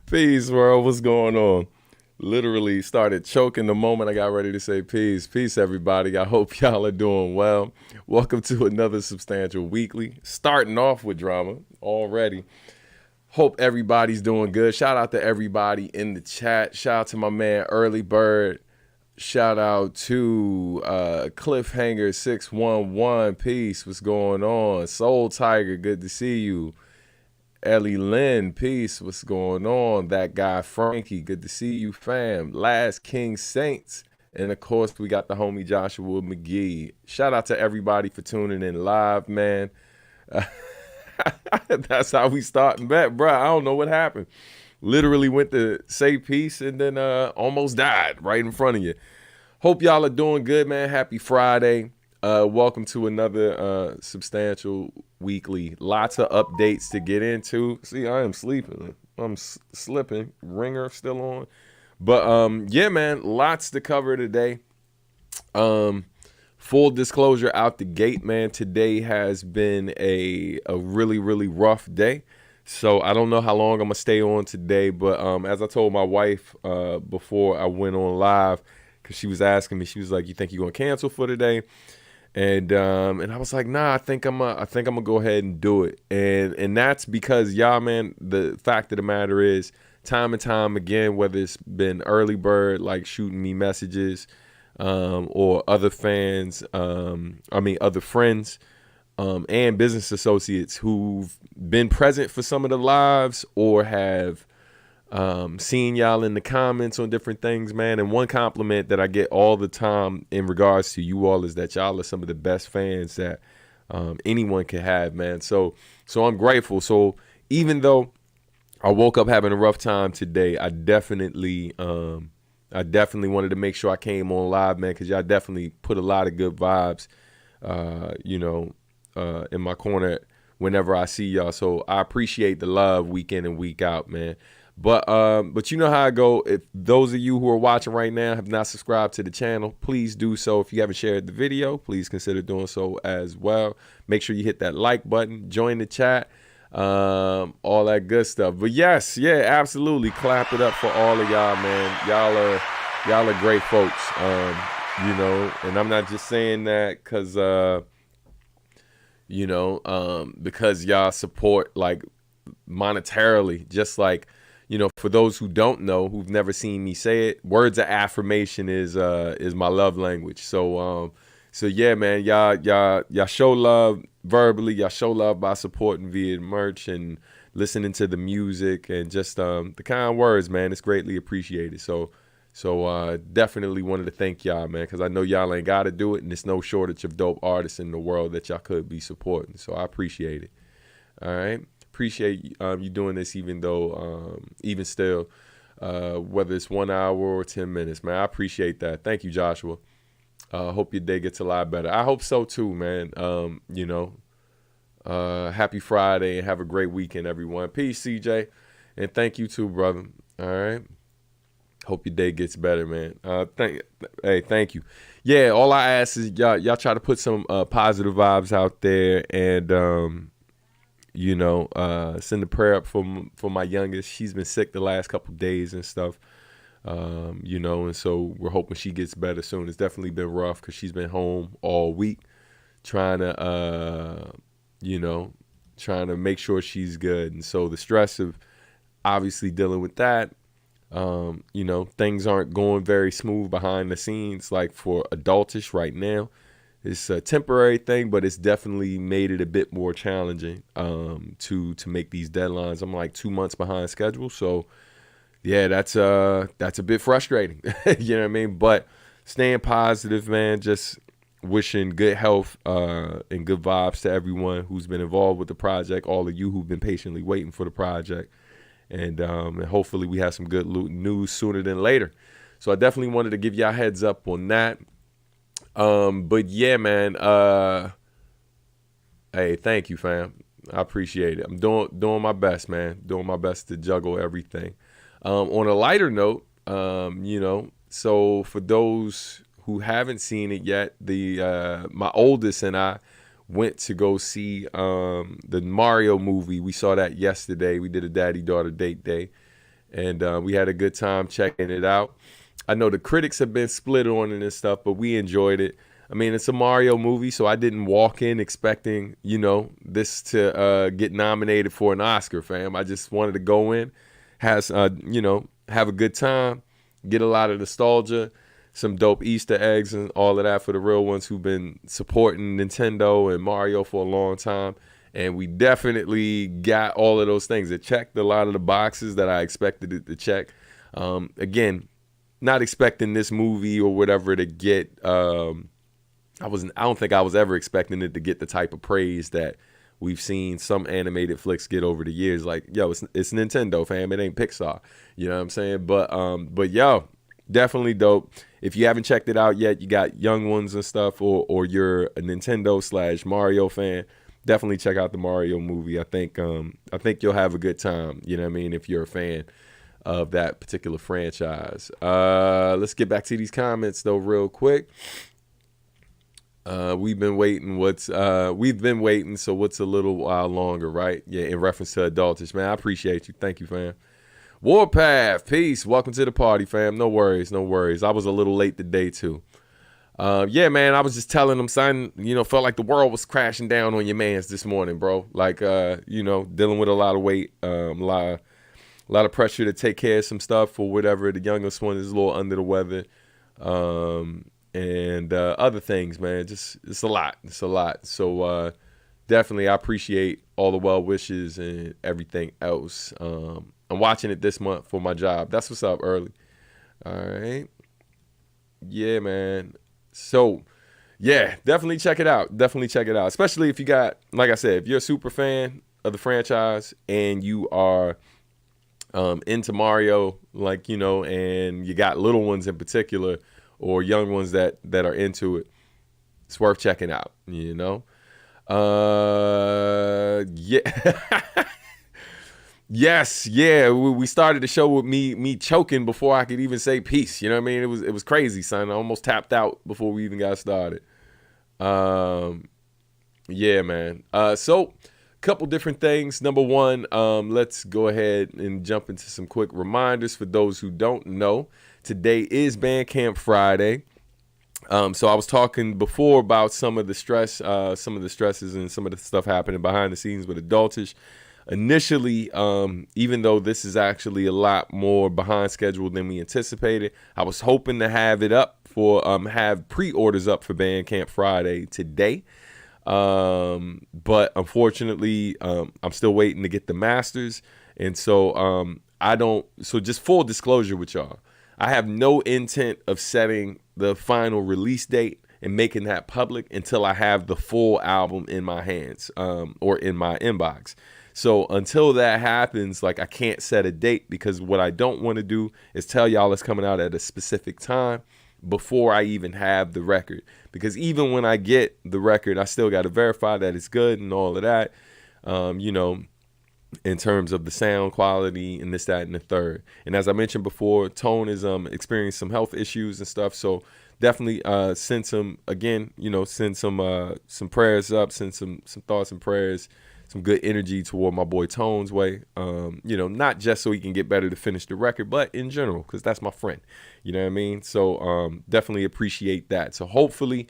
Peace, world. What's going on? Literally started choking the moment I got ready to say peace. Peace, everybody. I hope y'all are doing well. Welcome to another Substantial Weekly. Starting off with drama already. Hope everybody's doing good. Shout out to everybody in the chat. Shout out to my man Early Bird. Shout out to Cliffhanger 611. Peace. What's going on? Soul Tiger, good to see you. Ellie Lynn, peace. What's going on? That guy Frankie, good to see you, fam. Last King Saints. And of course, we got the homie Joshua McGee. Shout out to everybody for tuning in live, man. That's how we starting back, bro. I don't know what happened. Literally went to say peace and then almost died right in front of you. Hope y'all are doing good, man. Happy Friday. Welcome to another Substantial Weekly. Lots of updates to get into. See, I am sleeping. I'm slipping. Ringer still on. But yeah, man, lots to cover today. Full disclosure out the gate, man. Today has been a really, really rough day. So I don't know how long I'm gonna stay on today, but as I told my wife before I went on live, because she was asking me, she was like, "You think you're gonna cancel for today?" And I was like, "Nah, I think I'm gonna go ahead and do it." And that's because y'all, man, the fact of the matter is, time and time again, whether it's been Early Bird like shooting me messages, or other fans, other friends, and business associates who've been present for some of the lives or have seen y'all in the comments on different things, man. And one compliment that I get all the time in regards to you all is that y'all are some of the best fans that anyone can have, man. So I'm grateful. So even though I woke up having a rough time today, I definitely wanted to make sure I came on live, man, because y'all definitely put a lot of good vibes, in my corner whenever I see y'all. So I appreciate the love week in and week out, man. But you know how I go. If those of you who are watching right now have not subscribed to the channel, please do so. If you haven't shared the video, please consider doing so as well. Make sure you hit that like button, join the chat, all that good stuff. But yes, yeah, absolutely. Clap it up for all of y'all, man. Y'all are great folks. And I'm not just saying that because y'all support like monetarily, just like, for those who don't know, who've never seen me say it, words of affirmation is my love language. So yeah, man, y'all show love verbally, y'all show love by supporting via merch and listening to the music and just the kind words, man. It's greatly appreciated. So definitely wanted to thank y'all, man, because I know y'all ain't got to do it, and there's no shortage of dope artists in the world that y'all could be supporting. So I appreciate it. All right. Appreciate you doing this, even still, whether it's 1 hour or 10 minutes, man. I appreciate that. Thank you, Joshua. Hope your day gets a lot better. I hope so too, man. Happy Friday and have a great weekend, everyone. Peace, CJ, and thank you too, brother. All right. Hope your day gets better, man. Thank you. Yeah, all I ask is y'all try to put some positive vibes out there, and send a prayer up for my youngest. She's been sick the last couple of days and stuff, and so we're hoping she gets better soon. It's definitely been rough because she's been home all week trying to make sure she's good. And so the stress of obviously dealing with that, things aren't going very smooth behind the scenes, like for Adultish right now. It's a temporary thing, but it's definitely made it a bit more challenging to make these deadlines. I'm like 2 months behind schedule, so yeah, that's a bit frustrating. You know what I mean? But staying positive, man. Just wishing good health and good vibes to everyone who's been involved with the project. All of you who've been patiently waiting for the project, and hopefully we have some good news sooner than later. So I definitely wanted to give y'all heads up on that. But yeah, man, hey, thank you, fam. I appreciate it. I'm doing my best, man. Doing my best to juggle everything. On a lighter note, so for those who haven't seen it yet, my oldest and I, went to go see the Mario movie. We saw that yesterday. We did a daddy-daughter date day, and we had a good time checking it out. I know the critics have been split on it and stuff, but we enjoyed it. I mean, it's a Mario movie, so I didn't walk in expecting, this to get nominated for an Oscar, fam. I just wanted to go in, have a good time, get a lot of nostalgia, some dope Easter eggs and all of that for the real ones who've been supporting Nintendo and Mario for a long time. And we definitely got all of those things. It checked a lot of the boxes that I expected it to check. Again, not expecting this movie or whatever to get I don't think I was ever expecting it to get the type of praise that we've seen some animated flicks get over the years. Like, yo, it's Nintendo, fam. It ain't Pixar. You know what I'm saying? But yo, definitely dope. If you haven't checked it out yet, you got young ones and stuff, or you're a Nintendo/Mario fan, definitely check out the Mario movie. I think you'll have a good time. You know what I mean? If you're a fan of that particular franchise. Let's get back to these comments though, real quick. We've been waiting. So what's a little while longer, right? Yeah, in reference to Adultish, man. I appreciate you. Thank you, fam. Warpath, peace. Welcome to the party, fam. No worries. I was a little late today too. Yeah, man. I was just telling them, son. Felt like the world was crashing down on your mans this morning, bro. Like, dealing with a lot of weight, a lot of pressure to take care of some stuff or whatever. The youngest one is a little under the weather. And other things, man. It's a lot. So definitely I appreciate all the well wishes and everything else. I'm watching it this month for my job. That's what's up, early. All right. Yeah, man. So yeah, definitely check it out. Especially if you got, like I said, if you're a super fan of the franchise and you are into Mario, and you got little ones in particular, or young ones that are into it, it's worth checking out, Yeah. Yes, yeah. We started the show with me choking before I could even say peace. You know what I mean? It was crazy, son. I almost tapped out before we even got started. Yeah, man. So couple different things. Number one, let's go ahead and jump into some quick reminders for those who don't know. Today is Bandcamp Friday. So I was talking before about some of the stresses and some of the stuff happening behind the scenes with Adultish. Initially, even though this is actually a lot more behind schedule than we anticipated, I was hoping to have it up for have pre-orders up for Bandcamp Friday today. But unfortunately, I'm still waiting to get the masters. And so so just full disclosure with y'all, I have no intent of setting the final release date and making that public until I have the full album in my hands, or in my inbox. So until that happens, I can't set a date, because what I don't want to do is tell y'all it's coming out at a specific time before I even have the record. Because even when I get the record, I still got to verify that it's good and all of that, in terms of the sound quality and this, that, and the third. And as I mentioned before, Tone is experiencing some health issues and stuff. So definitely send some prayers up, send some thoughts and prayers, some good energy toward my boy Tone's way. Not just so he can get better to finish the record, but in general, because that's my friend. You know what I mean? So definitely appreciate that. So hopefully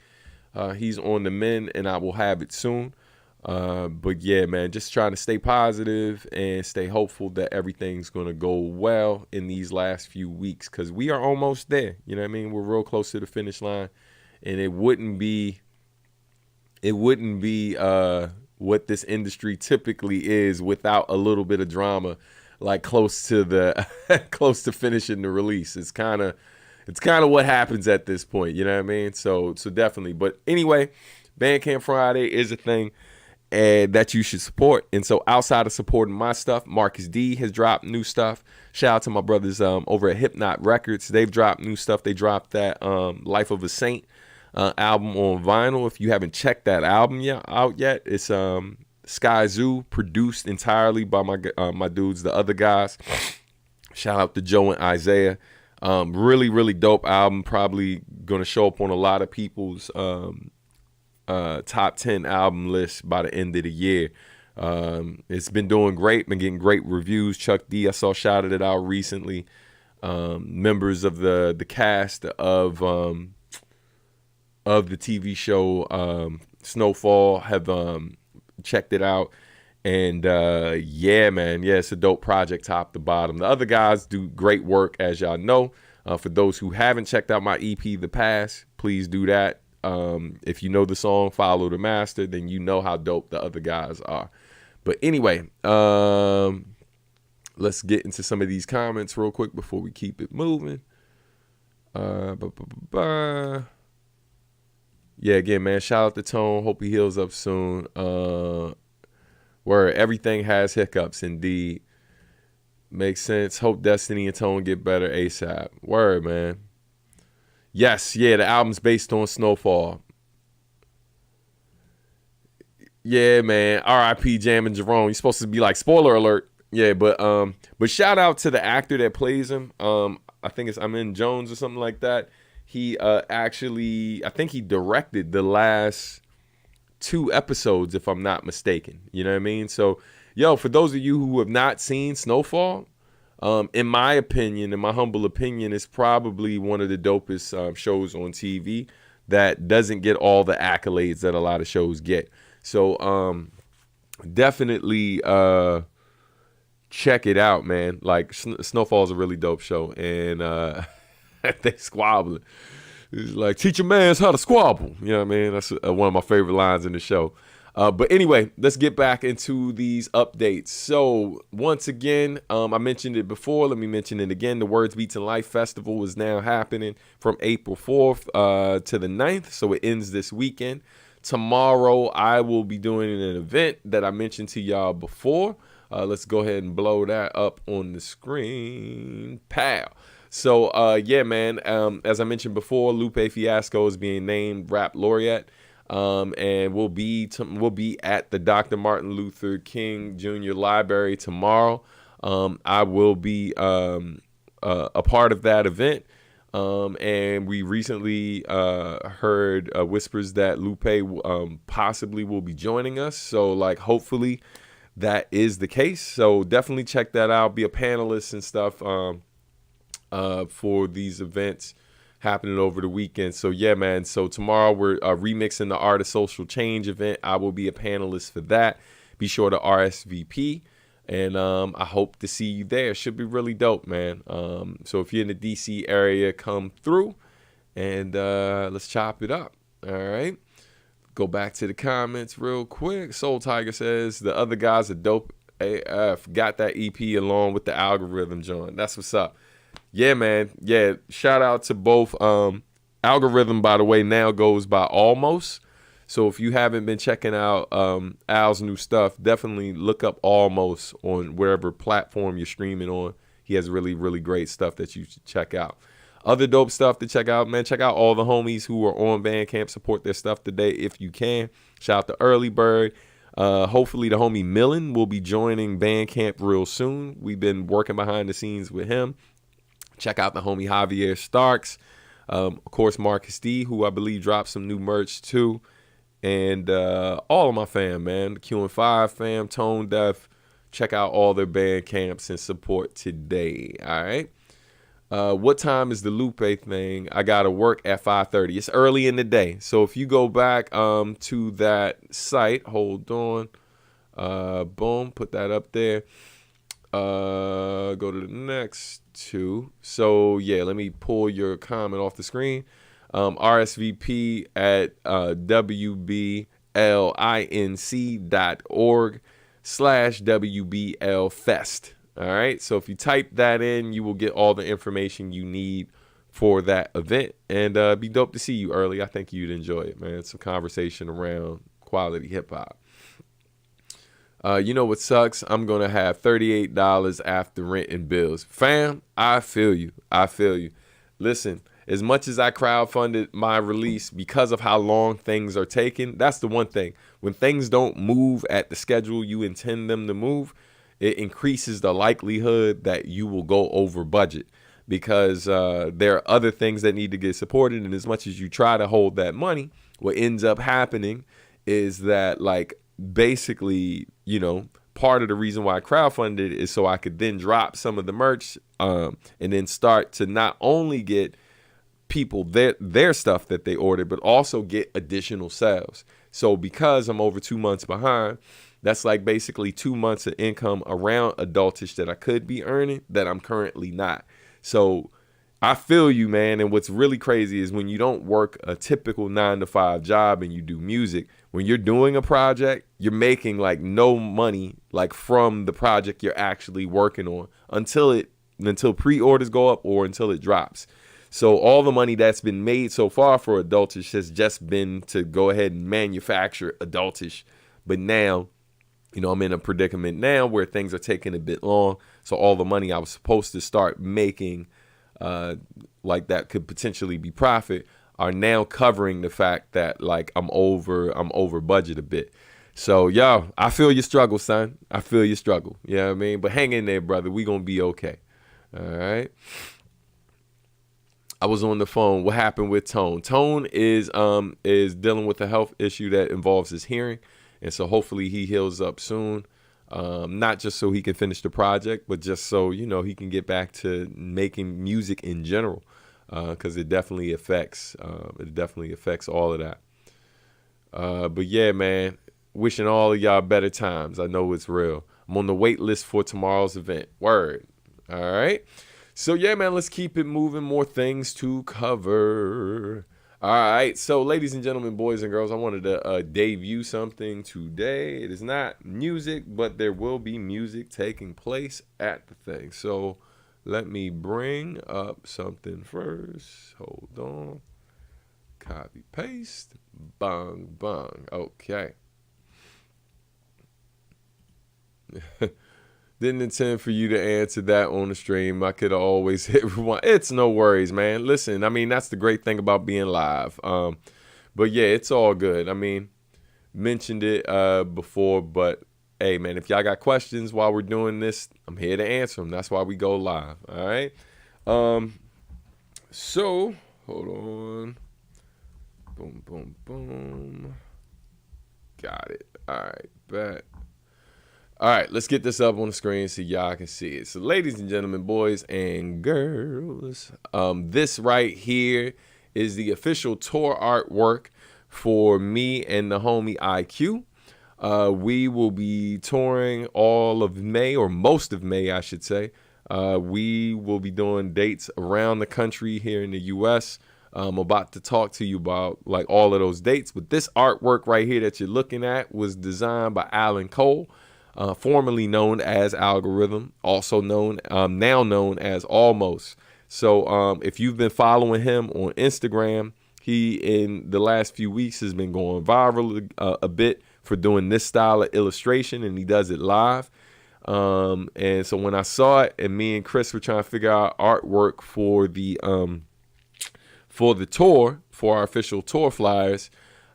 he's on the mend and I will have it soon. But yeah, man, just trying to stay positive and stay hopeful that everything's going to go well in these last few weeks, because we are almost there. You know what I mean? We're real close to the finish line, and it wouldn't be what this industry typically is without a little bit of drama, close to finishing the release. It's kind of what happens at this point. You know what I mean? So definitely. But anyway, Bandcamp Friday is a thing and that you should support. And so outside of supporting my stuff, Marcus D has dropped new stuff. Shout out to my brothers over at Hypnot Records. They've dropped new stuff. They dropped that Life of a Saint album on vinyl. If you haven't checked that album out yet, it's Sky Zoo, produced entirely by my dudes, the other guys. Shout out to Joe and Isaiah. Really, really dope album. Probably going to show up on a lot of people's top 10 album list by the end of the year. It's been doing great, been getting great reviews. Chuck D, I saw shouted it out recently. Members of the cast of the TV show Snowfall have checked it out. And yeah, man, yeah, it's a dope project top to bottom. The other guys do great work, as y'all know. For those who haven't checked out my EP, The Past, please do that. If you know the song, Follow the Master, then you know how dope the other guys are. But anyway, let's get into some of these comments real quick before we keep it moving. Yeah, again, man, shout out to Tone. Hope he heals up soon. Where everything has hiccups, indeed. Makes sense. Hope Destiny and Tone get better ASAP. Word, man. Yes, yeah, the album's based on Snowfall. Yeah, man. R.I.P. Jam and Jerome. You're supposed to be like, spoiler alert. Yeah, but shout out to the actor that plays him. I think it's Amin Jones or something like that. He actually, I think he directed the last 2 episodes, if I'm not mistaken. You know what I mean? So, yo, for those of you who have not seen Snowfall, in my opinion, in my humble opinion, it's probably one of the dopest shows on TV that doesn't get all the accolades that a lot of shows get. So, definitely check it out, man. Like, Snowfall's a really dope show, and they squabbling. It's like, teach a man's how to squabble. You know what I mean? That's one of my favorite lines in the show. But anyway, let's get back into these updates. So once again, I mentioned it before. Let me mention it again. The Words, Beats, and Life Festival is now happening from April 4th to the 9th. So it ends this weekend. Tomorrow, I will be doing an event that I mentioned to y'all before. Let's go ahead and blow that up on the screen. Pow. So, yeah, man, as I mentioned before, Lupe Fiasco is being named Rap Laureate, and we'll be at the Dr. Martin Luther King Jr. Library tomorrow. I will be a part of that event, and we recently heard whispers that Lupe possibly will be joining us. So, like, hopefully that is the case. So definitely check that out. Be a panelist and stuff. For these events happening over the weekend. So yeah, man. So tomorrow we're remixing the Art of Social Change event. I will be a panelist for that. Be sure to RSVP, and I hope to see you there. Should be really dope, man. So if you're in the DC area, come through, and let's chop it up. All right. Go back to the comments real quick. Soul Tiger says the other guys are dope AF. Got that EP along with the algorithm joint. That's what's up. Yeah, man. Yeah, shout out to both. Algorithm, by the way, now goes by Almost. So if you haven't been checking out Al's new stuff, definitely look up Almost on wherever platform you're streaming on. He has really, really great stuff that you should check out. Other dope stuff to check out, man. Check out all the homies who are on Bandcamp. Support their stuff today if you can. Shout out to Early Bird. Hopefully the homie Millen will be joining Bandcamp real soon. We've been working behind the scenes with him. Check out the homie Javier Starks. Of course, Marcus D, who I believe dropped some new merch too. And all of my fam, man. The Q&5 fam, Tone Deaf. Check out all their Bandcamps and support today. All right. What time is the Lupe thing? I got to work at 5:30. It's early in the day. So if you go back to that site, hold on. Boom, put that up there. Go to the next two. So yeah, let me pull your comment off the screen. RSVP at wblinc.org/WBLFest. All right. So if you type that in, you will get all the information you need for that event. And be dope to see you early. I think you'd enjoy it, man. Some conversation around quality hip hop. You know what sucks? I'm going to have $38 after rent and bills. Fam, I feel you. I feel you. Listen, as much as I crowdfunded my release because of how long things are taking, that's the one thing. When things don't move at the schedule you intend them to move, it increases the likelihood that you will go over budget because there are other things that need to get supported. And as much as you try to hold that money, what ends up happening is that, like, basically, part of the reason why I crowdfunded is so I could then drop some of the merch, and then start to not only get people their stuff that they ordered, but also get additional sales. So because I'm over 2 months behind, that's like basically 2 months of income around Adultish that I could be earning that I'm currently not. So I feel you, man. And what's really crazy is when you don't work a typical 9-to-5 job and you do music, when you're doing a project, you're making like no money like from the project you're actually working on until pre-orders go up or until it drops. So all the money that's been made so far for Adultish has just been to go ahead and manufacture Adultish. But now, I'm in a predicament now where things are taking a bit long. So all the money I was supposed to start making, like that could potentially be profit, are now covering the fact that like I'm over budget a bit. So yo, I feel your struggle, son. I feel your struggle. You know what I mean? But hang in there, brother. We gonna be okay. All right. I was on the phone. What happened with Tone? Tone is dealing with a health issue that involves his hearing, and so hopefully he heals up soon. Not just so he can finish the project, but just so he can get back to making music in general, because it definitely affects all of that. But yeah, man, wishing all of y'all better times. I know it's real. I'm on the wait list for tomorrow's event. Word. All right. So yeah, man, let's keep it moving. More things to cover. All right. So ladies and gentlemen, boys and girls, I wanted to debut something today. It is not music, but there will be music taking place at the thing. So let me bring up something first. Hold on. Copy, paste. Bang, bang. Okay. Didn't intend for you to answer that on the stream. I could always hit rewind. It's no worries, man. Listen, I mean, that's the great thing about being live. But yeah, it's all good. I mean, mentioned it before, but hey, man, if y'all got questions while we're doing this, I'm here to answer them. That's why we go live. All right. So hold on. Boom, boom, boom. Got it. All right, bet. All right, let's get this up on the screen so y'all can see it. So ladies and gentlemen, boys and girls, this right here is the official tour artwork for me and the homie IQ. We will be touring all of May, or most of May, I should say. We will be doing dates around the country here in the U.S. I'm about to talk to you about like all of those dates. But this artwork right here that you're looking at was designed by Alan Cole. Formerly known as Algorithm, also now known as Almost. So if you've been following him on Instagram, he in the last few weeks has been going viral a bit for doing this style of illustration, and he does it live. And so when I saw it, and me and Chris were trying to figure out artwork for the tour, for our official tour flyers,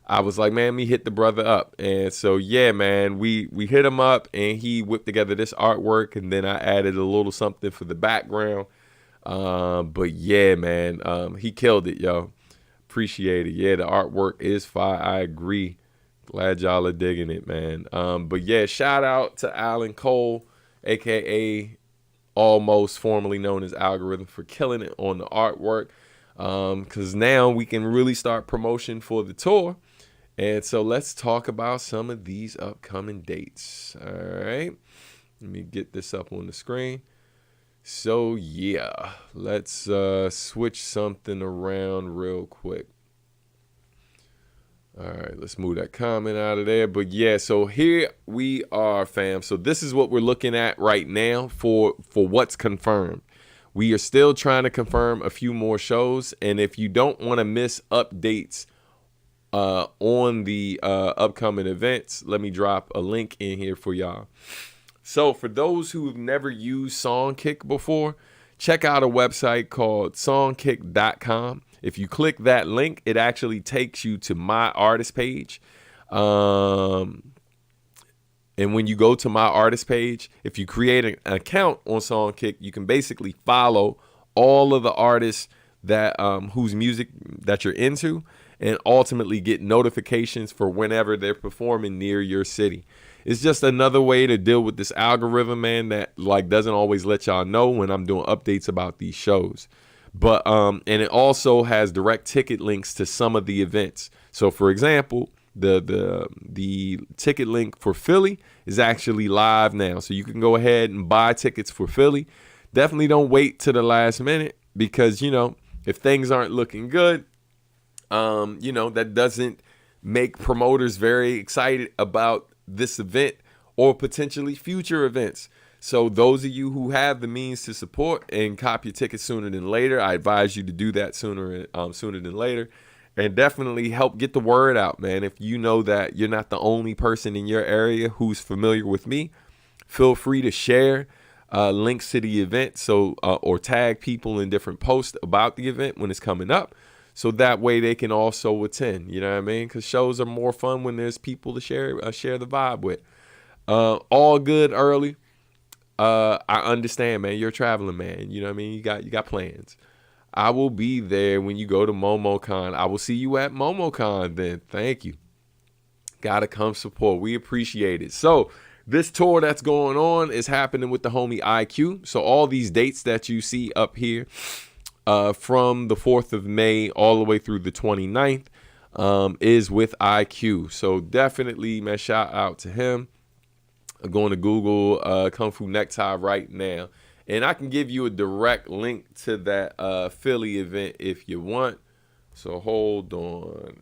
I was like, man, me hit the brother up. And so, yeah, man, we hit him up and he whipped together this artwork. And then I added a little something for the background. But yeah, man, he killed it, yo. Appreciate it. Yeah, the artwork is fire. I agree. Glad y'all are digging it, man. But yeah, shout out to Alan Cole, a.k.a. Almost, formerly known as Algorithm, for killing it on the artwork. Because now we can really start promotion for the tour. And so let's talk about some of these upcoming dates. All right. Let me get this up on the screen. So, yeah, let's switch something around real quick. All right, let's move that comment out of there. But, yeah, so here we are, fam. So this is what we're looking at right now for what's confirmed. We are still trying to confirm a few more shows. And if you don't want to miss updates on the upcoming events, let me drop a link in here for y'all. So for those who have never used Songkick before, check out a website called songkick.com. If you click that link, it actually takes you to my artist page. And when you go to my artist page, if you create an account on Songkick, you can basically follow all of the artists that whose music that you're into. and ultimately get notifications for whenever they're performing near your city. It's just another way to deal with this algorithm, man, that like doesn't always let y'all know when I'm doing updates about these shows. But and it also has direct ticket links to some of the events. So for example, the ticket link for Philly is actually live now. So you can go ahead and buy tickets for Philly. Definitely don't wait to the last minute because, you know, if things aren't looking good, you know, that doesn't make promoters very excited about this event or potentially future events. So those of you who have the means to support and cop your tickets sooner than later, I advise you to do that sooner than later. And definitely help get the word out, man. If you know that you're not the only person in your area who's familiar with me, feel free to share links to the event, so or tag people in different posts about the event when it's coming up, so that way they can also attend. You know what I mean? Because shows are more fun when there's people to share the vibe with. All good early. I understand, man. You're a traveling man. You know what I mean? You got plans. I will be there when you go to MomoCon. I will see you at MomoCon then. Thank you. Gotta come support. We appreciate it. So this tour that's going on is happening with the homie IQ. So all these dates that you see up here from the 4th of May all the way through the 29th is with IQ. So definitely, man, shout out to him. I'm going to Google Kung Fu Necktie right now. And I can give you a direct link to that Philly event if you want. So hold on.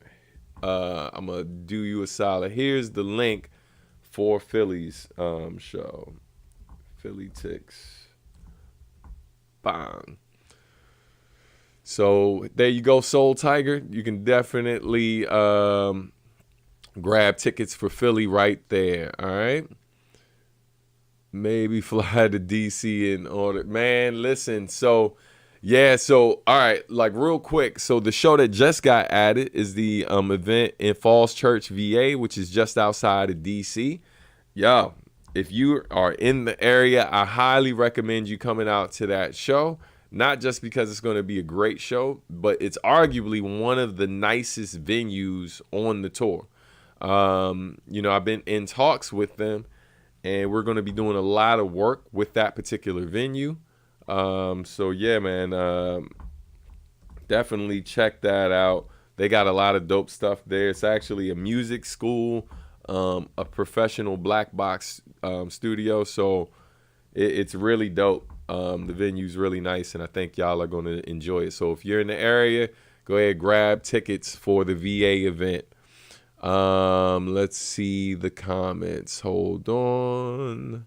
I'm going to do you a solid. Here's the link for Philly's show. Philly Ticks. Bang. So there you go, Soul Tiger. You can definitely grab tickets for Philly right there. All right. Maybe fly to DC in order. Man, listen. So, yeah. So, all right. Like real quick. So the show that just got added is the event in Falls Church, VA, which is just outside of DC. Yo, if you are in the area, I highly recommend you coming out to that show. Not just because it's going to be a great show, but it's arguably one of the nicest venues on the tour. You know, I've been in talks with them, and we're going to be doing a lot of work with that particular venue. So yeah, man, definitely check that out. They got a lot of dope stuff there. It's actually a music school, a professional black box studio. So it's really dope. The venue's really nice, and I think y'all are going to enjoy it. So if you're in the area, go ahead, grab tickets for the VA event. Let's see the comments. Hold on.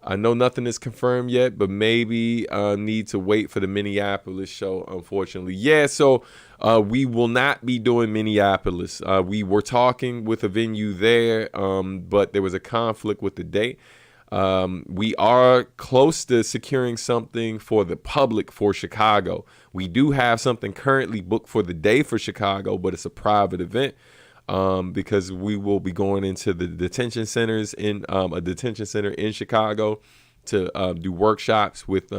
I know nothing is confirmed yet, but maybe need to wait for the Minneapolis show, unfortunately. Yeah, so we will not be doing Minneapolis. We were talking with a venue there, but there was a conflict with the date. We are close to securing something for the public for Chicago. We do have something currently booked for the day for Chicago, but it's a private event. Because we will be going into the detention centers in a detention center in Chicago to do workshops with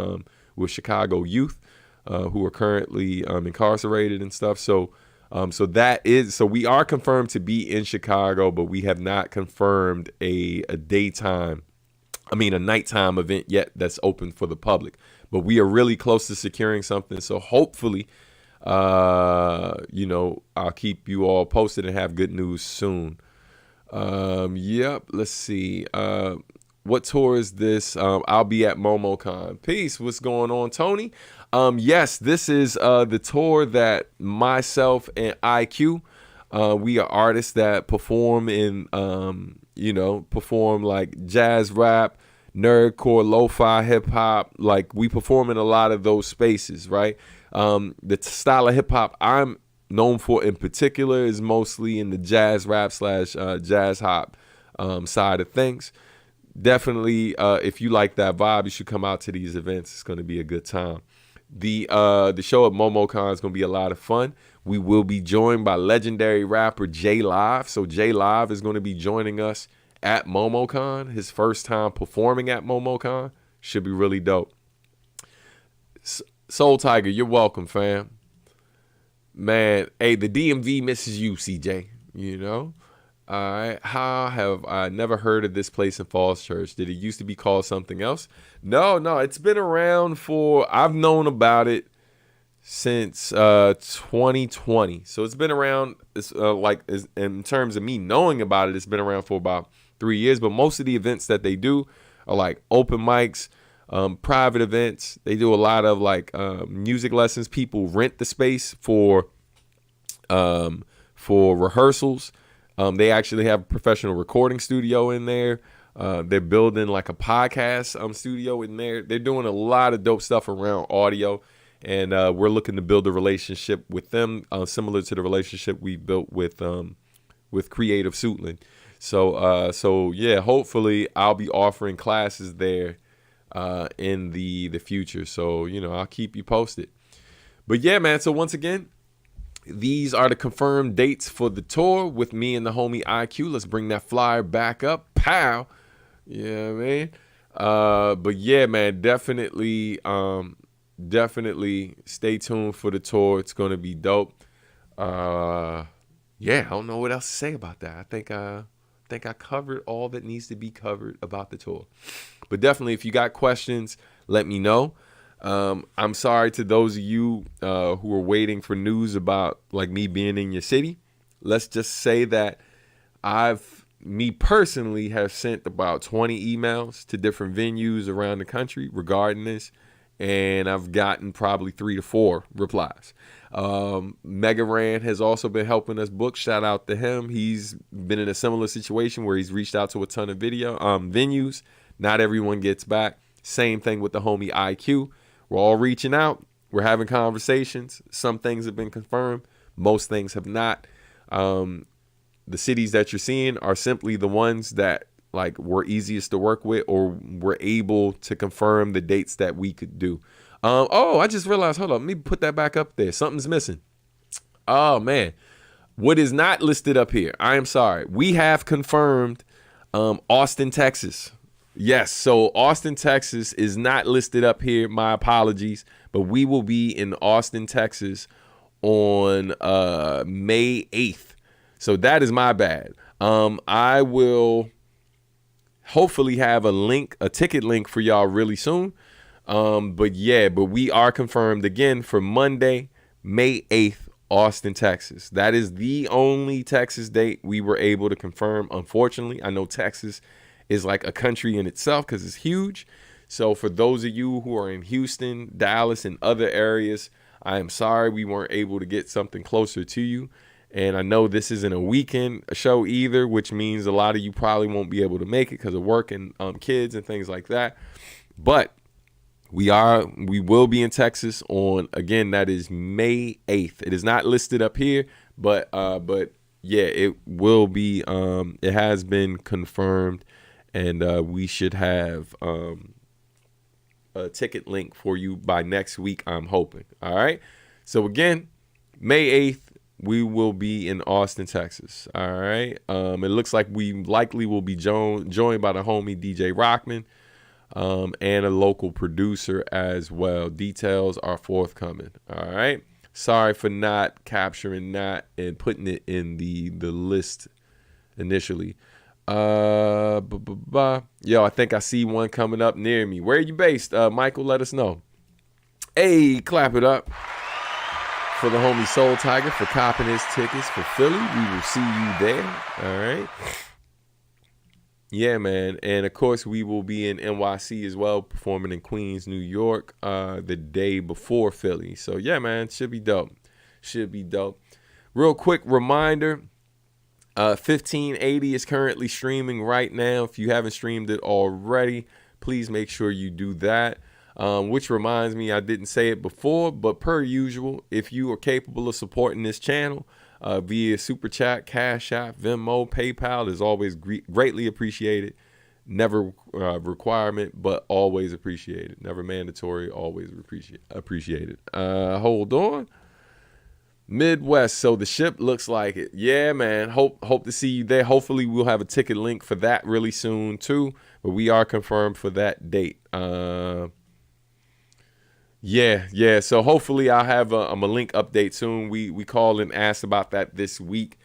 Chicago youth who are currently incarcerated and stuff. So we are confirmed to be in Chicago, but we have not confirmed a nighttime event yet that's open for the public. But we are really close to securing something. So hopefully, I'll keep you all posted and have good news soon. Yep. Let's see. What tour is this? I'll be at MomoCon. Peace. What's going on, Tony? Yes, this is the tour that myself and IQ, we are artists that perform in, perform like jazz rap, nerdcore, lo-fi, hip hop. Like we perform in a lot of those spaces, right? The style of hip hop I'm known for in particular is mostly in the jazz rap / jazz hop side of things. Definitely, if you like that vibe, you should come out to these events. It's going to be a good time. The show at MomoCon is going to be a lot of fun. We will be joined by legendary rapper J Live. So J Live is going to be joining us at MomoCon. His first time performing at MomoCon. Should be really dope. Soul Tiger, you're welcome, fam. Man, hey, the DMV misses you, CJ. You know? All right. How have I never heard of this place in Falls Church? Did it used to be called something else? No, no. It's been around I've known about it since 2020. So it's been around, in terms of me knowing about it, it's been around for about 3 years. But most of the events that they do are like open mics, private events. They do a lot of like music lessons. People rent the space for rehearsals. They actually have a professional recording studio in there. They're building like a podcast studio in there. They're doing a lot of dope stuff around audio, and we're looking to build a relationship with them, similar to the relationship we built with Creative Suitland. So yeah, hopefully I'll be offering classes there in the future. So I'll keep you posted. But yeah, man. So once again, these are the confirmed dates for the tour with me and the homie IQ. Let's bring that flyer back up. Pow. Yeah, man. But yeah, man, definitely stay tuned for the tour. It's going to be dope. Yeah, I don't know what else to say about that. I think I covered all that needs to be covered about the tour. But definitely, if you got questions, let me know. I'm sorry to those of you who are waiting for news about like me being in your city. Let's just say that me personally have sent about 20 emails to different venues around the country regarding this, and I've gotten probably 3 to 4 replies. Mega Ran has also been helping us book. Shout out to him. He's been in a similar situation where he's reached out to a ton of venues. Not everyone gets back. Same thing with the homie IQ. We're all reaching out. We're having conversations. Some things have been confirmed. Most things have not. The cities that you're seeing are simply the ones that like were easiest to work with, or were able to confirm the dates that we could do. I just realized, hold on, let me put that back up there. Something's missing. Oh man. What is not listed up here? I am sorry. We have confirmed Austin, Texas. Yes, so Austin, Texas is not listed up here. My apologies. But we will be in Austin, Texas on May 8th. So that is my bad. I will hopefully have a ticket link for y'all really soon. But we are confirmed again for Monday, May 8th, Austin, Texas. That is the only Texas date we were able to confirm. Unfortunately, I know Texas is like a country in itself because it's huge. So for those of you who are in Houston, Dallas, and other areas, I am sorry we weren't able to get something closer to you. And I know this isn't a weekend show either, which means a lot of you probably won't be able to make it because of work and kids and things like that. But we will be in Texas on, again, that is May 8th. It is not listed up here, but yeah, it will be. It has been confirmed. And we should have a ticket link for you by next week, I'm hoping. All right. So, again, May 8th, we will be in Austin, Texas. All right. It looks like we likely will be joined by the homie DJ Rockman and a local producer as well. Details are forthcoming. All right. Sorry for not capturing that and putting it in the list initially. Yo, I think I see one coming up near me. Where are you based? Michael, let us know. Hey, clap it up for the homie Soul Tiger for copping his tickets for Philly. We will see you there. All right. Yeah, man. And of course, we will be in NYC as well, performing in Queens, New York, the day before Philly. So yeah, man, should be dope. Real quick reminder. 1580 is currently streaming right now. If you haven't streamed it already, please make sure you do that. Which reminds me, I didn't say it before, but per usual, if you are capable of supporting this channel via Super Chat, Cash App, Venmo, PayPal, is always greatly appreciated. Never requirement, but always appreciated. Never mandatory, always appreciated. Hold on. Midwest, so the ship looks like it. Yeah, man. Hope to see you there. Hopefully we'll have a ticket link for that really soon too. But we are confirmed for that date. Yeah. So hopefully I'll have a link update soon. We called and asked about that this week.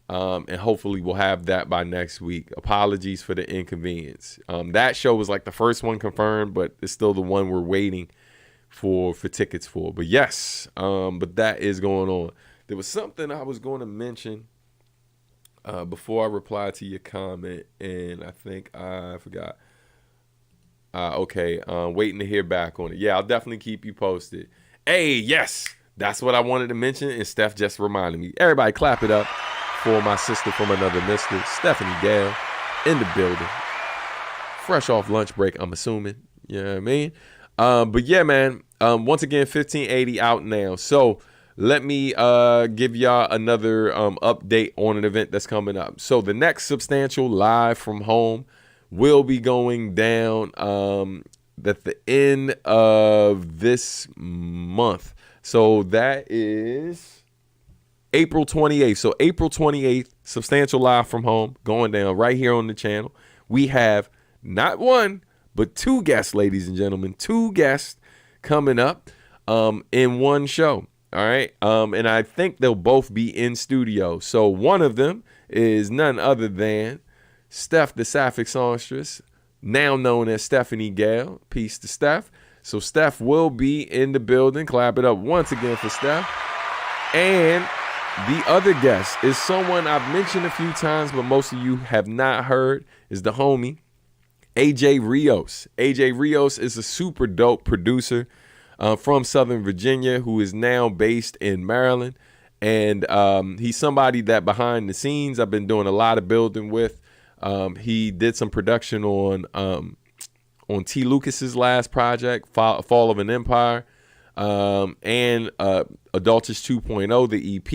And hopefully we'll have that by next week. Apologies for the inconvenience. That show was like the first one confirmed, but it's still the one we're waiting for tickets for. But yes, but that is going on. There was something I was going to mention before I replied to your comment, and I think I forgot. Okay, waiting to hear back on it. Yeah, I'll definitely keep you posted. Hey, yes, that's what I wanted to mention, and Steph just reminded me. Everybody clap it up for my sister from another mister, Stephanie Gale, in the building. Fresh off lunch break, I'm assuming. You know what I mean? But yeah, man, once again, 1580 out now. So let me give y'all another update on an event that's coming up. So the next Substantial Live from Home will be going down at the end of this month. So that is April 28th. So April 28th, Substantial Live from Home going down right here on the channel. We have not one, but two guests, ladies and gentlemen. Two guests coming up in one show. All right. And I think they'll both be in studio. So one of them is none other than Steph, the Sapphic Songstress, now known as Stephanie Gale. Peace to Steph. So Steph will be in the building. Clap it up once again for Steph. And the other guest is someone I've mentioned a few times, but most of you have not heard, is the homie, AJ Rios. AJ Rios is a super dope producer from Southern Virginia who is now based in Maryland. And he's somebody that behind the scenes I've been doing a lot of building with. He did some production on T. Lucas's last project, Fall of an Empire, and Adultish 2.0, the EP.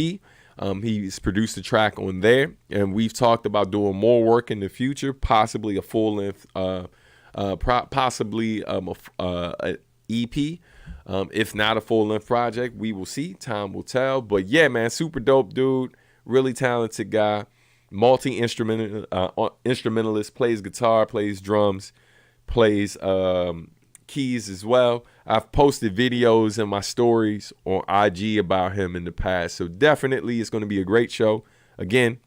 He's produced a track on there, and we've talked about doing more work in the future, possibly a full length, possibly an EP. If not a full length project, we will see. Time will tell. But yeah, man, super dope dude, really talented guy. Instrumentalist, plays guitar, plays drums, plays keys as well. I've posted videos in my stories on IG about him in the past, so definitely it's going to be a great show. Again,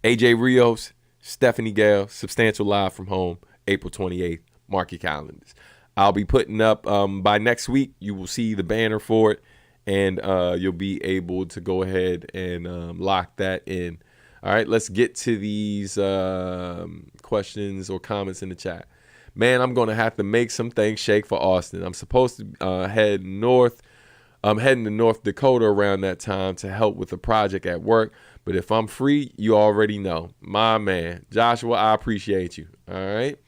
AJ Rios, Stephanie Gale, Substantial Live from Home, April 28th. Mark your calendars. I'll be putting up by next week. You will see the banner for it, and you'll be able to go ahead and lock that in. All right, let's get to these questions or comments in the chat. Man, I'm going to have to make some things shake for Austin. I'm supposed to head north. I'm heading to North Dakota around that time to help with a project at work. But if I'm free, you already know. My man, Joshua, I appreciate you. All right.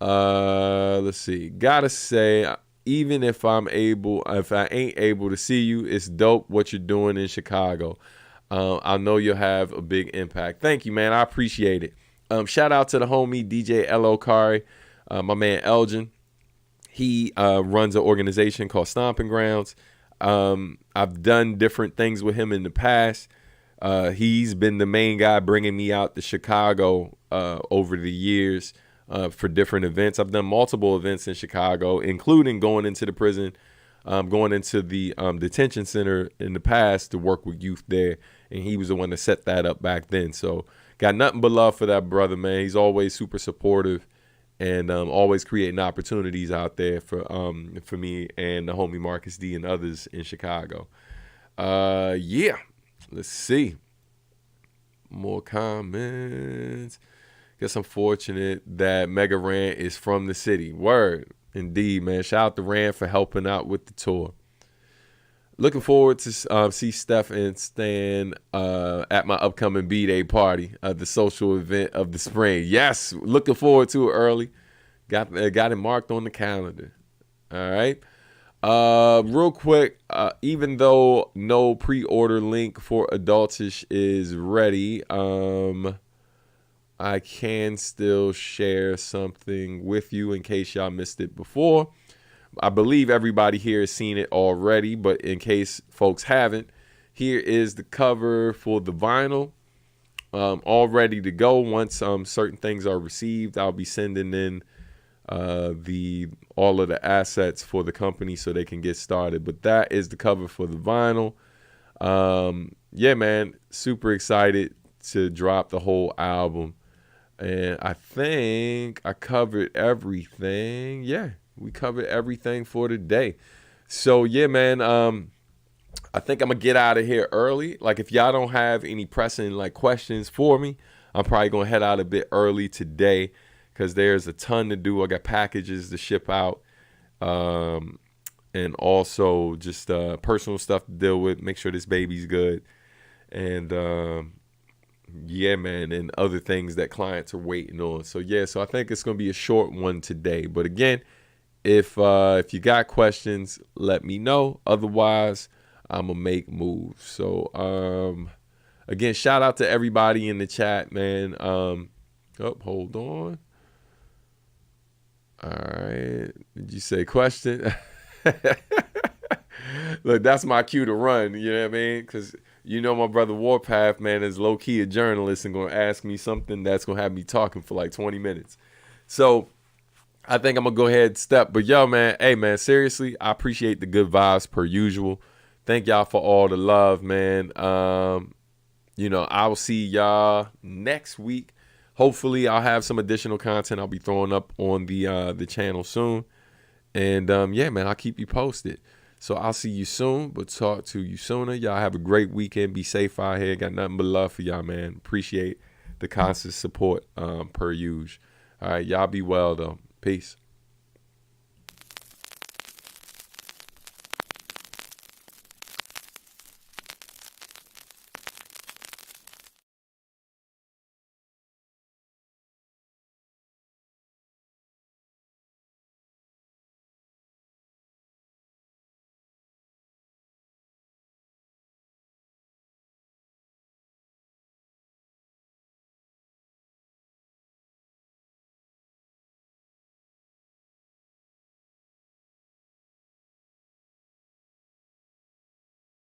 Let's see. Gotta say, even if I ain't able to see you, it's dope what you're doing in Chicago. I know you'll have a big impact. Thank you, man. I appreciate it. Shout out to the homie DJ L.O. Kari, my man Elgin. He runs an organization called Stomping Grounds. I've done different things with him in the past. He's been the main guy bringing me out to Chicago over the years for different events. I've done multiple events in Chicago, including going into the prison, going into the detention center in the past to work with youth there. And he was the one that set that up back then. So got nothing but love for that brother, man. He's always super supportive and always creating opportunities out there for me and the homie Marcus D and others in Chicago. Yeah, let's see. More comments. Guess I'm fortunate that Mega Rand is from the city. Word. Indeed, man. Shout out to Rand for helping out with the tour. Looking forward to see Steph and Stan at my upcoming B-Day party, the social event of the spring. Yes, looking forward to it early. Got it marked on the calendar. All right. Real quick, even though no pre-order link for Adultish is ready, I can still share something with you in case y'all missed it before. I believe everybody here has seen it already, but in case folks haven't, here is the cover for the vinyl, all ready to go. Once certain things are received, I'll be sending in the all of the assets for the company so they can get started. But that is the cover for the vinyl. Yeah, man, super excited to drop the whole album. And I think I covered everything. Yeah, we covered everything for today. So yeah, man, I think I'm gonna get out of here early. Like, if y'all don't have any pressing like questions for me, I'm probably gonna head out a bit early today because there's a ton to do. I got packages to ship out, and also just personal stuff to deal with. Make sure this baby's good, and yeah, man, and other things that clients are waiting on. So yeah, so I think it's gonna be a short one today. But again, if you got questions, let me know. Otherwise, I'm gonna make moves. So again, shout out to everybody in the chat, man. Oh, hold on. All right. Did you say question? Look, that's my cue to run. You know what I mean? Because you know my brother Warpath, man, is low-key a journalist and going to ask me something that's going to have me talking for like 20 minutes. So I think I'm going to go ahead and step. But yo, man, hey, man, seriously, I appreciate the good vibes per usual. Thank y'all for all the love, man. You know, I will see y'all next week. Hopefully, I'll have some additional content I'll be throwing up on the channel soon. And yeah, man, I'll keep you posted. So I'll see you soon, but talk to you sooner. Y'all have a great weekend. Be safe out here. Got nothing but love for y'all, man. Appreciate the constant support per usual. All right, y'all be well, though. Peace.